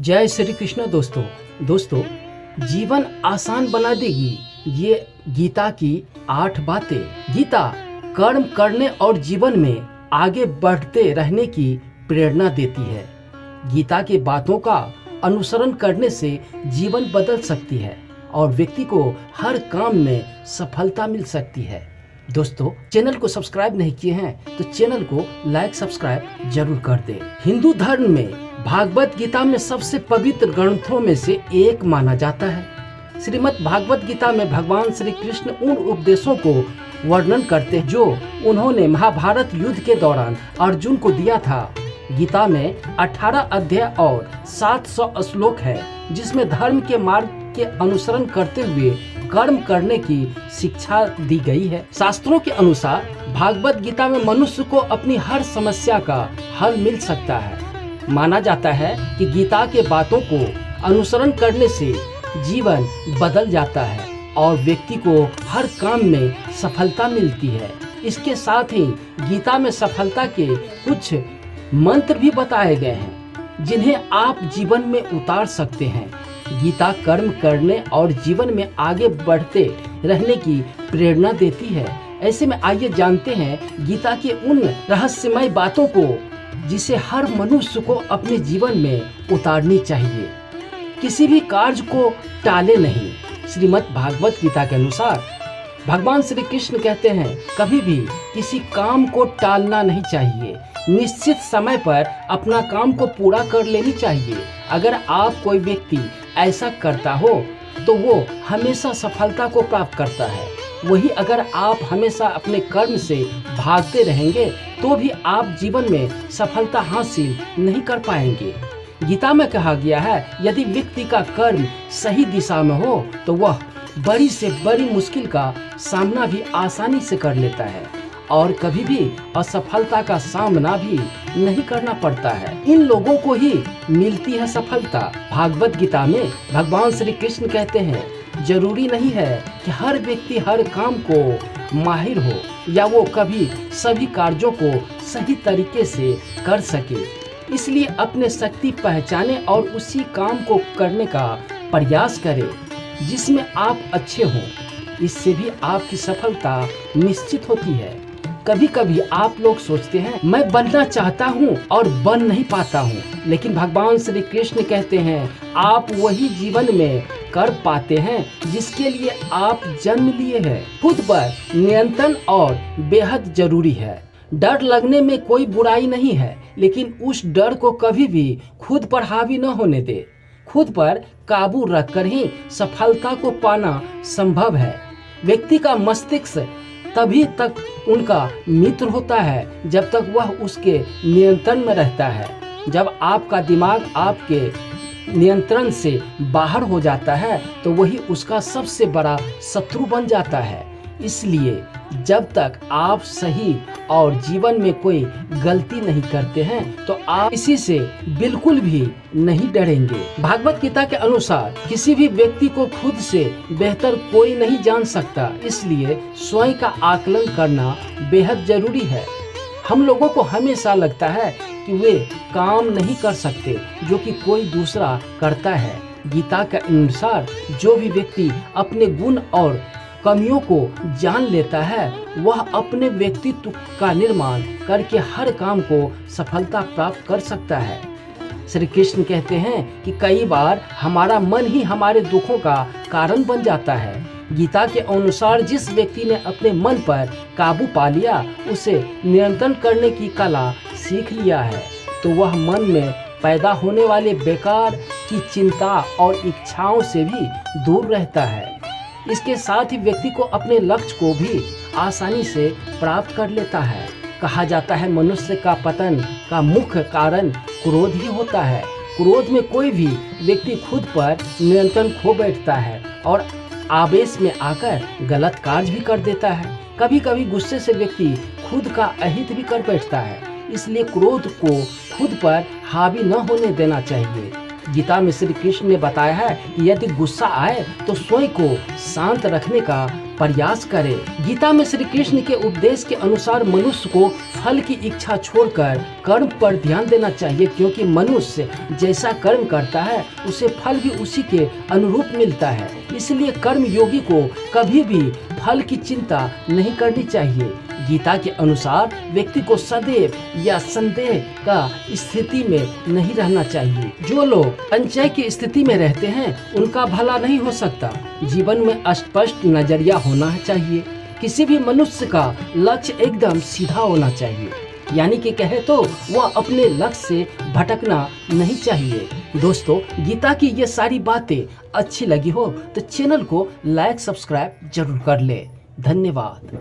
जय श्री कृष्ण दोस्तों जीवन आसान बना देगी ये गीता की 8 बातें। गीता कर्म करने और जीवन में आगे बढ़ते रहने की प्रेरणा देती है। गीता की बातों का अनुसरण करने से जीवन बदल सकती है और व्यक्ति को हर काम में सफलता मिल सकती है। दोस्तों, चैनल को सब्सक्राइब नहीं किए हैं तो चैनल को लाइक सब्सक्राइब जरूर कर दें। हिंदू धर्म में भागवत गीता में सबसे पवित्र ग्रंथों में से एक माना जाता है। श्रीमद् भागवत गीता में भगवान श्री कृष्ण उन उपदेशों को वर्णन करते हैं जो उन्होंने महाभारत युद्ध के दौरान अर्जुन को दिया था। गीता में 18 अध्याय और 700 श्लोक है जिसमें धर्म के मार्ग के अनुसरण करते हुए कर्म करने की शिक्षा दी गई है। शास्त्रों के अनुसार भागवत गीता में मनुष्य को अपनी हर समस्या का हल मिल सकता है। माना जाता है कि गीता के बातों को अनुसरण करने से जीवन बदल जाता है और व्यक्ति को हर काम में सफलता मिलती है। इसके साथ ही गीता में सफलता के कुछ मंत्र भी बताए गए हैं जिन्हें आप जीवन में उतार सकते हैं। गीता कर्म करने और जीवन में आगे बढ़ते रहने की प्रेरणा देती है। ऐसे में आइए जानते हैं गीता के उन रहस्यमय बातों को जिसे हर मनुष्य को अपने जीवन में उतारनी चाहिए। किसी भी कार्य को टाले नहीं। श्रीमद् भागवत गीता के अनुसार भगवान श्री कृष्ण कहते हैं, कभी भी किसी काम को टालना नहीं चाहिए। निश्चित समय पर अपना काम को पूरा कर लेनी चाहिए। अगर आप कोई व्यक्ति ऐसा करता हो तो वो हमेशा सफलता को प्राप्त करता है। वही अगर आप हमेशा अपने कर्म से भागते रहेंगे तो भी आप जीवन में सफलता हासिल नहीं कर पाएंगे। गीता में कहा गया है, यदि व्यक्ति का कर्म सही दिशा में हो तो वह बड़ी से बड़ी मुश्किल का सामना भी आसानी से कर लेता है और कभी भी असफलता का सामना भी नहीं करना पड़ता है। इन लोगों को ही मिलती है सफलता। भागवत गीता में भगवान श्री कृष्ण कहते हैं, जरूरी नहीं है कि हर व्यक्ति हर काम को माहिर हो या वो कभी सभी कार्यों को सही तरीके से कर सके। इसलिए अपने शक्ति पहचाने और उसी काम को करने का प्रयास करें जिसमें आप अच्छे हों। इससे भी आपकी सफलता निश्चित होती है। कभी कभी आप लोग सोचते हैं, मैं बनना चाहता हूँ और बन नहीं पाता हूँ, लेकिन भगवान श्री कृष्ण कहते हैं, आप वही जीवन में कर पाते हैं जिसके लिए आप जन्म लिए हैं। खुद पर नियंत्रण और बेहद जरूरी है। डर लगने में कोई बुराई नहीं है, लेकिन उस डर को कभी भी खुद पर हावी न होने दे। खुद पर काबू रखकर ही सफलता को पाना संभव है। व्यक्ति का मस्तिष्क तभी तक उनका मित्र होता है जब तक वह उसके नियंत्रण में रहता है। जब आपका दिमाग आपके नियंत्रण से बाहर हो जाता है तो वही उसका सबसे बड़ा शत्रु बन जाता है। इसलिए जब तक आप सही और जीवन में कोई गलती नहीं करते हैं तो आप इसी से बिल्कुल भी नहीं डरेंगे। भागवत गीता के अनुसार किसी भी व्यक्ति को खुद से बेहतर कोई नहीं जान सकता, इसलिए स्वयं का आकलन करना बेहद जरूरी है। हम लोगों को हमेशा लगता है कि वे काम नहीं कर सकते जो कि कोई दूसरा करता है। गीता के अनुसार जो भी व्यक्ति अपने गुण और कमियों को जान लेता है वह अपने व्यक्तित्व का निर्माण करके हर काम को सफलता प्राप्त कर सकता है। श्री कृष्ण कहते हैं कि कई बार हमारा मन ही हमारे दुखों का कारण बन जाता है। गीता के अनुसार जिस व्यक्ति ने अपने मन पर काबू पा लिया, उसे नियंत्रण करने की कला सीख लिया है, तो वह मन में पैदा होने वाले बेकार की चिंता और इच्छाओं से भी दूर रहता है। इसके साथ ही व्यक्ति को अपने लक्ष्य को भी आसानी से प्राप्त कर लेता है। कहा जाता है, मनुष्य का पतन का मुख्य कारण क्रोध ही होता है। क्रोध में कोई भी व्यक्ति खुद पर नियंत्रण खो बैठता है और आवेश में आकर गलत कार्य भी कर देता है। कभी कभी गुस्से से व्यक्ति खुद का अहित भी कर बैठता है। इसलिए क्रोध को खुद पर हावी न होने देना चाहिए। गीता में श्री कृष्ण ने बताया है कि यदि गुस्सा आए तो स्वयं को शांत रखने का प्रयास करे। गीता में श्री कृष्ण के उपदेश के अनुसार मनुष्य को फल की इच्छा छोड़कर कर्म पर ध्यान देना चाहिए, क्योंकि मनुष्य जैसा कर्म करता है उसे फल भी उसी के अनुरूप मिलता है। इसलिए कर्म योगी को कभी भी फल की चिंता नहीं करनी चाहिए। गीता के अनुसार व्यक्ति को सदैव या संदेह का स्थिति में नहीं रहना चाहिए। जो लोग संशय की स्थिति में रहते हैं उनका भला नहीं हो सकता। जीवन में स्पष्ट नजरिया होना चाहिए। किसी भी मनुष्य का लक्ष्य एकदम सीधा होना चाहिए, यानी कि कहे तो वह अपने लक्ष्य से भटकना नहीं चाहिए। दोस्तों, गीता की ये सारी बातें अच्छी लगी हो तो चैनल को लाइक सब्सक्राइब जरूर कर ले। धन्यवाद।